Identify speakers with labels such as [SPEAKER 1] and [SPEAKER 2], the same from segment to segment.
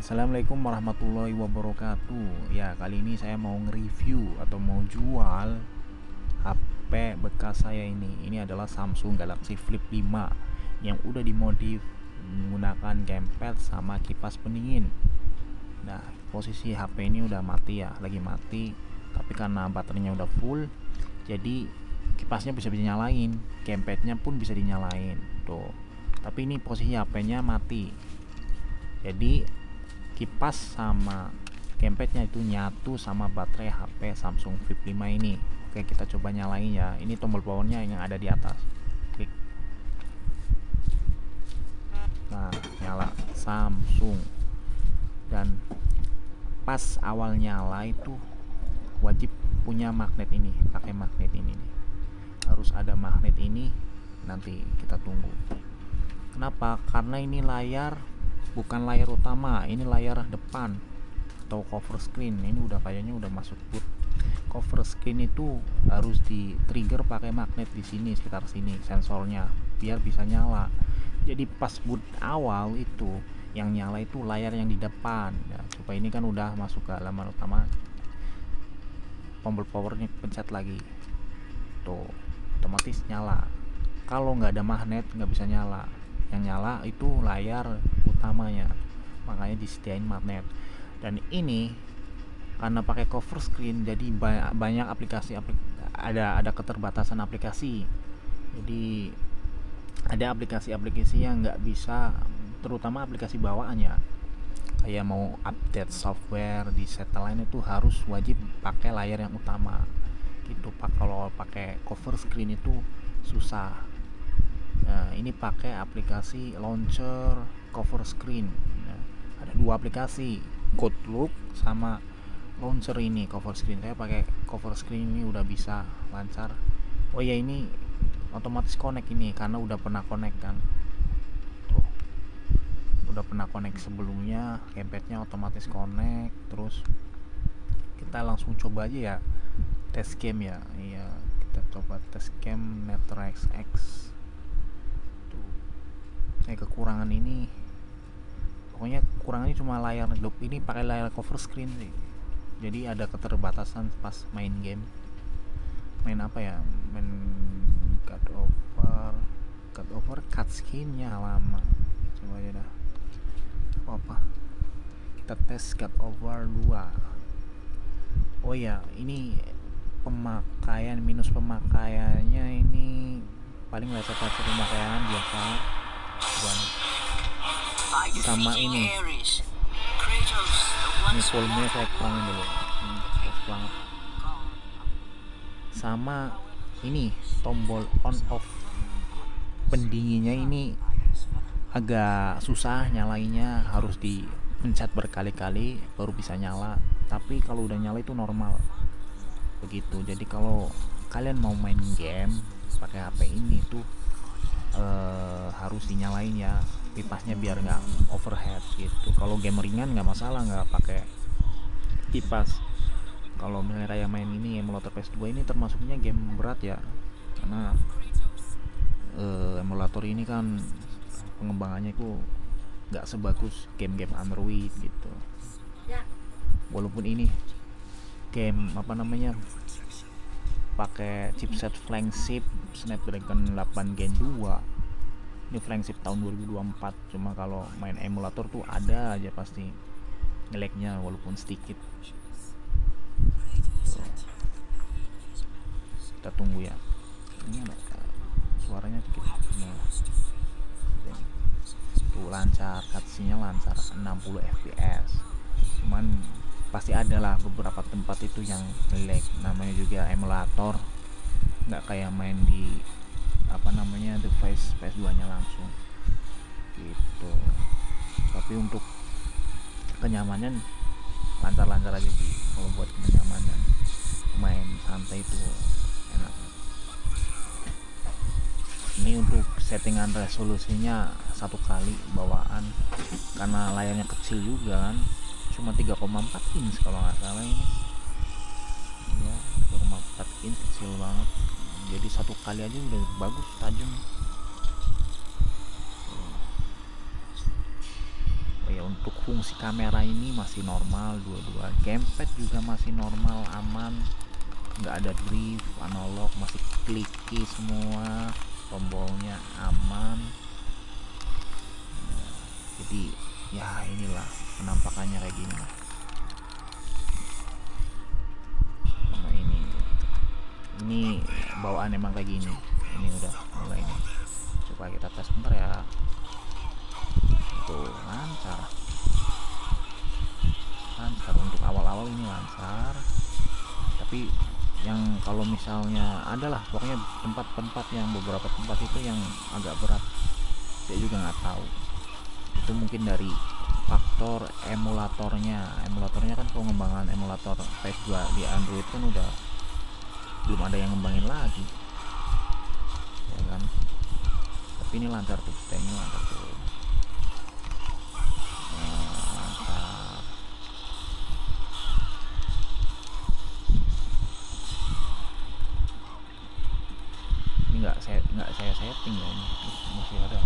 [SPEAKER 1] Assalamualaikum warahmatullahi wabarakatuh. Ya, kali ini saya mau nge-review atau mau jual HP bekas saya ini. Ini adalah Samsung Galaxy Flip 5 yang udah dimodif menggunakan gamepad sama kipas pendingin. Nah, posisi HP ini udah mati ya, lagi mati. Tapi karena baterainya udah full, jadi kipasnya bisa nyalain, gamepadnya pun bisa dinyalain. Tuh. Tapi ini posisi HP-nya mati. Jadi kipas sama gamepadnya itu nyatu sama baterai HP Samsung Flip 5 ini. Oke, kita coba nyalain ya. Ini tombol powernya yang ada di atas. Klik. Nah, nyala Samsung. Dan pas awal nyala itu wajib punya magnet ini, pakai magnet ini nih. Harus ada magnet ini. Nanti kita tunggu. Kenapa? Karena ini layar bukan layar utama, ini layar depan atau cover screen. Ini udah kayaknya udah masuk boot. Cover screen itu harus di trigger pakai magnet di sini, sekitar sini sensornya biar bisa nyala. Jadi pas boot awal itu yang nyala itu layar yang di depan ya, supaya ini kan udah masuk ke halaman utama. Tombol powernya pencet lagi tuh, otomatis nyala. Kalau nggak ada magnet nggak bisa nyala. Yang nyala itu layar utamanya, makanya disediain magnet. Dan ini karena pakai cover screen, jadi banyak aplikasi ada keterbatasan aplikasi. Jadi ada aplikasi-aplikasi yang nggak bisa, terutama aplikasi bawaannya. Kayak mau update software di setelan itu harus wajib pakai layar yang utama. Gitu Pak, kalau pakai cover screen itu susah. Nah, ini pakai aplikasi launcher cover screen. Nah, ada dua aplikasi, Outlook sama launcher ini cover screen. Saya pakai cover screen ini udah bisa lancar. Oh ya, ini otomatis connect ini karena udah pernah connect kan. Tuh, udah pernah connect sebelumnya, gamepadnya otomatis connect. Terus kita langsung coba aja ya, test game ya. Iya, kita coba test game Netrax X. Kekurangan ini, pokoknya kekurangannya cuma layar ini pakai layar cover screen sih. Jadi ada keterbatasan pas main game. Main apa ya, main God over cutscene-nya lama. Coba aja dah apa, kita tes God over 2. Oh ya, ini pemakaian, minus pemakaiannya ini paling lecet-lecet pemakaian biasa. Sama ini volumenya saya kurangin dulu, banget. Sama ini tombol on off pendinginnya ini agak susah nyalainnya, harus dipencet berkali-kali baru bisa nyala. Tapi kalau udah nyala itu normal begitu. Jadi kalau kalian mau main game pakai HP ini tuh harus dinyalain ya kipasnya biar nggak overhead gitu. Kalau game ringan nggak masalah, nggak pakai kipas. Kalau misalnya kayak main ini emulator PS2 ini termasuknya game berat ya, karena emulator ini kan pengembangannya itu nggak sebagus game-game Android gitu. Walaupun ini game apa namanya pakai chipset flagship Snapdragon 8 Gen 2. Ini flagship tahun 2024. Cuma kalau main emulator tuh ada aja pasti ngeleknya walaupun sedikit. Kita tunggu ya. Ini ada suaranya dikit. Nah, tuh lancar, cutscene-nya lancar 60 fps. Cuman pasti ada lah beberapa tempat itu yang lag, namanya juga emulator, nggak kayak main di apa namanya device PS2 nya langsung gitu. Tapi untuk kenyamanan lancar-lancar aja sih. Kalau buat kenyamanan main santai itu enak. Ini untuk settingan resolusinya 1 kali bawaan karena layarnya kecil juga kan, cuma 3,4 inch kalau nggak salah ini ya, 3,4 inch kecil banget. Jadi 1 kali aja udah bagus, tajam. Oh ya, untuk fungsi kamera ini masih normal, dua-dua gamepad juga masih normal, aman, nggak ada drift, analog, masih clicky semua, tombolnya aman. Jadi ya inilah penampakannya kayak gini lah. Sama ini bawaan emang kayak gini. Ini udah mulai nih, coba kita tes bentar ya. Tuh lancar untuk awal-awal ini lancar, tapi yang kalau misalnya adalah pokoknya tempat-tempat yang beberapa tempat itu yang agak berat, saya juga nggak tahu. Itu mungkin dari faktor emulatornya kan, pengembangan emulator PS2 di Android kan udah belum ada yang ngembangin lagi ya kan. Tapi ini lancar tuh, stengnya lancar tuh. Lancar. Ini nggak saya setting ya, ini masih ada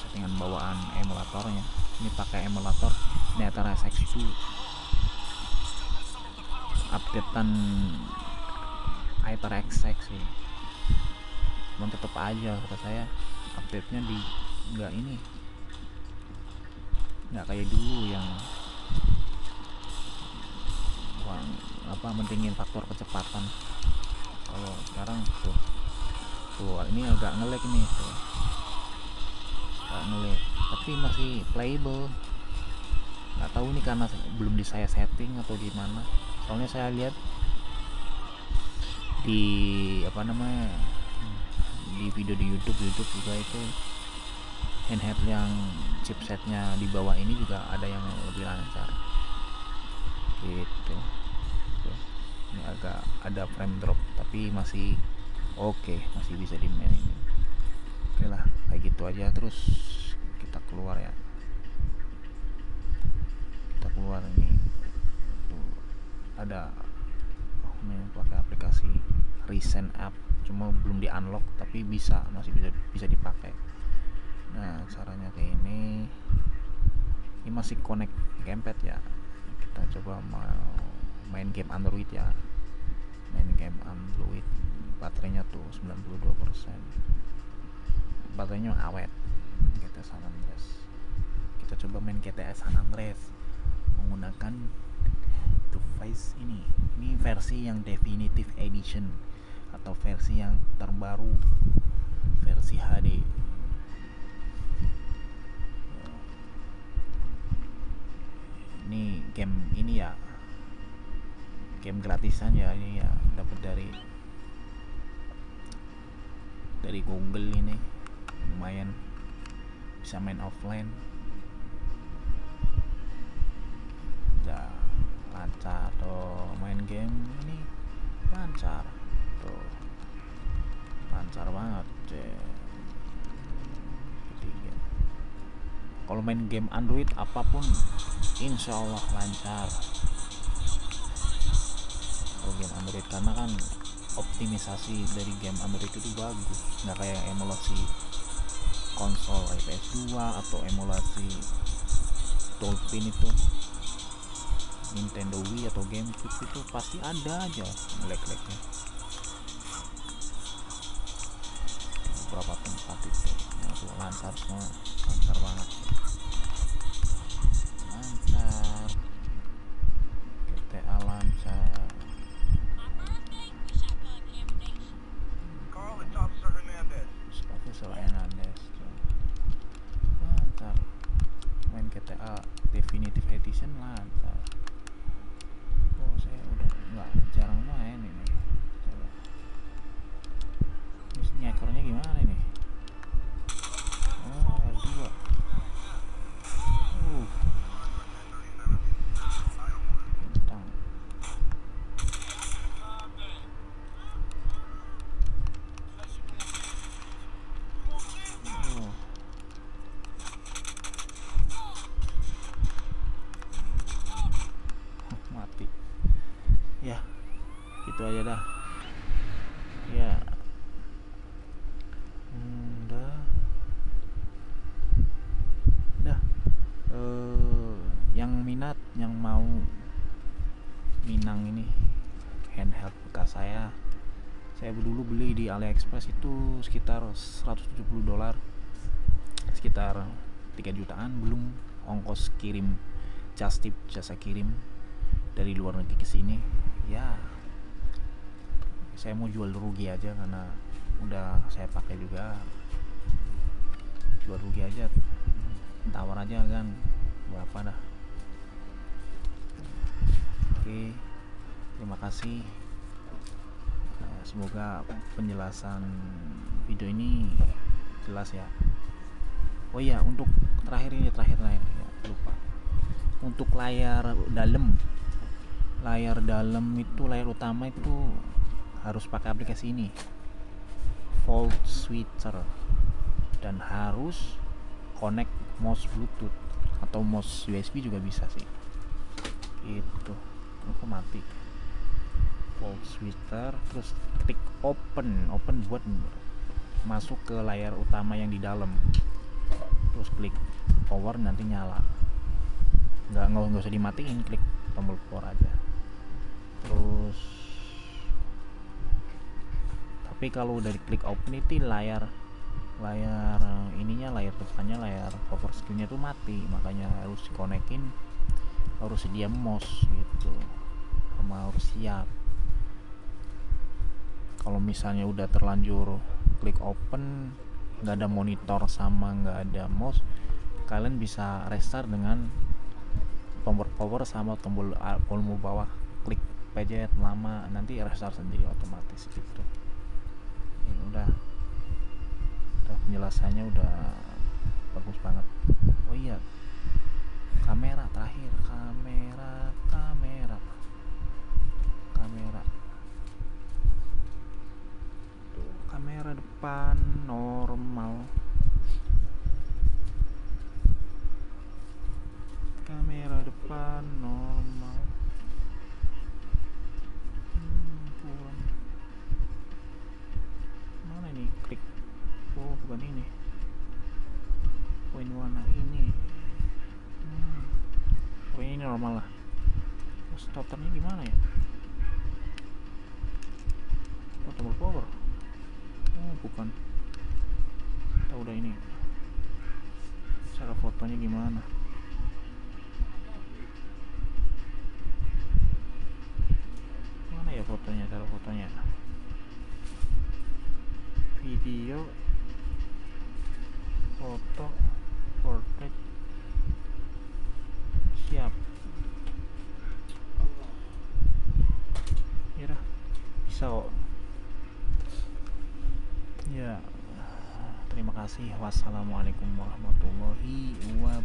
[SPEAKER 1] settingan bawaan emulatornya. Ini pakai emulator Nether SX2, updatean HyperXX sih. Cuman tetap aja kata saya update-nya di nggak kayak dulu yang mentingin faktor kecepatan. Kalau sekarang tuh ini agak nge-lag nih tuh. Agak nge-lag, tapi masih playable. Nggak tahu ini karena belum saya setting atau gimana. Soalnya saya lihat di di video di YouTube juga itu handheld yang chipsetnya di bawah ini juga ada yang lebih lancar gitu. Ini agak ada frame drop tapi masih oke, masih bisa dimainin. Oke lah, kayak gitu aja. Terus kita keluar ya, ini tuh ada ini pakai aplikasi recent app, cuma belum di unlock tapi masih bisa dipakai. Nah caranya kayak ini masih connect gamepad ya. Kita coba main game Android ya, baterainya tuh 92%, baterainya awet. GTA San Andreas, kita coba main GTA San Andreas menggunakan device ini versi yang definitive edition atau versi yang terbaru, versi HD. Ini game ini ya, game gratisan ya, ini ya dapat dari Google. Ini lumayan bisa main offline ya, lancar tuh main game ini, lancar banget deh. Kalau main game Android apapun insya Allah lancar kalau game Android, karena kan optimisasi dari game Android itu bagus, nggak kayak emulasi konsol PS2 atau emulasi Dolphin itu, Nintendo Wii atau GameCube itu pasti ada aja lag-lagnya. Beberapa tempat itu lancar semua, lancar banget, lancar. GTA lancar. Officer Hernandez lancar. Main GTA Definitive Edition lancar. Oh saya udah jarang main ini. Coba. Ini ekornya gimana ini? Oh L2. Tentang. Mati. Ya, gitu aja dah. Ya. Udah. gue beli di AliExpress itu sekitar $170, sekitar 3 jutaan, belum ongkos kirim, just tip, jasa kirim dari luar negeri ke sini. Ya saya mau jual rugi aja karena udah saya pakai juga, jual rugi aja, tawar aja kan berapa dah. Oke, terima kasih. Semoga penjelasan video ini jelas ya. Oh iya, untuk terakhir ya, lupa. Untuk layar dalam itu, layar utama itu harus pakai aplikasi ini, Volt Switcher, dan harus connect mouse Bluetooth atau mouse USB juga bisa sih. Itu aku mati. Volt Switcher, terus klik open buat masuk ke layar utama yang di dalam, terus klik power, nanti nyala. Nggak usah dimatiin, klik tombol power aja. Terus tapi kalau udah diklik open itu layar ininya, layar depannya, layar power screen-nya tuh mati, makanya harus dikonekin, harus sedia mouse gitu, sama harus siap. Kalau misalnya udah terlanjur klik open, nggak ada monitor sama nggak ada mouse, kalian bisa restart dengan tombol power sama tombol volume bawah, klik pencet lama, nanti restart sendiri otomatis gitu. Ini udah penjelasannya udah bagus banget. Oh iya, kamera terakhir, kamera tuh, kamera depan normal, mana ini, klik, oh bukan ini, poin warna ini, oh ini normal lah. Starternya gimana ya? Oh, tombol power. Oh bukan, kita udah ini. Cara fotonya gimana? Mana ya fotonya, cara fotonya? Video, foto, portrait, siap. Ya dah, bisa kok. Ya, terima kasih. Wassalamualaikum warahmatullahi wabarakatuh.